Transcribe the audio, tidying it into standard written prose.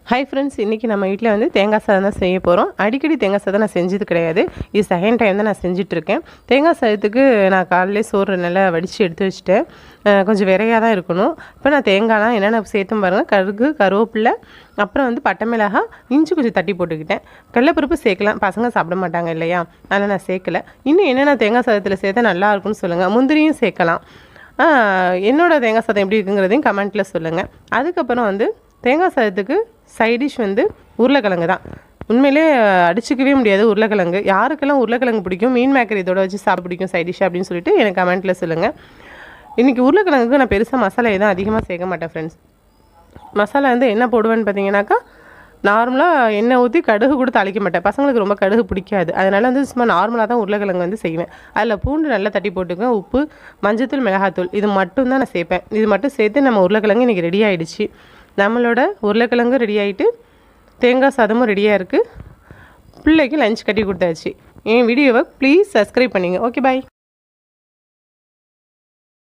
Hi friends, இன்றைக்கி நம்ம வீட்டில் வந்து தேங்காய் சாதம் தான் செய்ய போகிறோம். அடிக்கடி தேங்காய் சாதம் நான் செஞ்சது கிடையாது. இது செகண்ட் டைம் தான் நான் செஞ்சிட்ருக்கேன். தேங்காய் சாதத்துக்கு நான் காலையிலே சோறு நல்லா வடித்து எடுத்து வச்சுட்டேன். கொஞ்சம் விரையாக தான் இருக்கணும். இப்போ நான் தேங்காய்லாம் என்னென்ன சேர்த்தும் பாருங்கள். கடுகு, கருவேப்பிலை, அப்புறம் வந்து பட்டை மிளகாய், இஞ்சி கொஞ்சம் தட்டி போட்டுக்கிட்டேன். கடலைப்பருப்பு சேர்க்கலாம், பசங்க சாப்பிட மாட்டாங்க இல்லையா, அதனால் நான் சேர்க்கலை. இன்னும் என்னென்ன தேங்காய் சாதத்தில் சேர்த்தா நல்லாயிருக்குன்னு சொல்லுங்கள். முந்திரியும் சேர்க்கலாம். என்னோடய தேங்காய் சாதம் எப்படி இருக்குங்கிறதையும் கமெண்ட்டில் சொல்லுங்கள். அதுக்கப்புறம் வந்து தேங்காய் சாதத்துக்கு சைடிஷ் வந்து உருளைக்கிழங்கு தான். உண்மையிலே அடிச்சிக்கவே முடியாது உருளைக்கிழங்கு. யாருக்கெல்லாம் உருளைக்கிழங்கு பிடிக்கும், மீன் மேக்கர் இதோட வச்சு சாப்பிட பிடிக்கும் சைடிஷ் அப்படின்னு சொல்லிட்டு எனக்கு கமெண்ட்டில் சொல்லுங்கள். இன்றைக்கி உருளைக்கிழங்குக்கு நான் பெருசாக மசாலா எதுவும் அதிகமாக சேர்க்க மாட்டேன் ஃப்ரெண்ட்ஸ். மசாலா வந்து என்ன போடுவேன்னு பார்த்தீங்கன்னாக்கா, நார்மலாக எண்ணெய் ஊற்றி கடுகு கூட தாளிக்க மாட்டேன். பசங்களுக்கு ரொம்ப கடுகு பிடிக்காது. அதனால் வந்து சும்மா நார்மலாக தான் உருளைக்கிழங்கு வந்து செய்வேன். அதில் பூண்டு நல்லா தட்டி போட்டுக்குவேன். உப்பு, மஞ்சத்தூள், மிளகாத்தூள் இது மட்டும் தான் நான் சேர்ப்பேன். இது மட்டும் சேர்த்து நம்ம உருளைக்கிழங்கு இன்றைக்கி ரெடி ஆகிடுச்சு. நம்மளோட உருளைக்கிழங்கு ரெடி ஆகிட்டு தேங்காய் சாதமும் ரெடியாக இருக்குது. பிள்ளைக்கு லஞ்ச் கட்டி கொடுத்தாச்சு. என் வீடியோவை ப்ளீஸ் சப்ஸ்கிரைப் பண்ணிங்க. ஓகே, பாய்.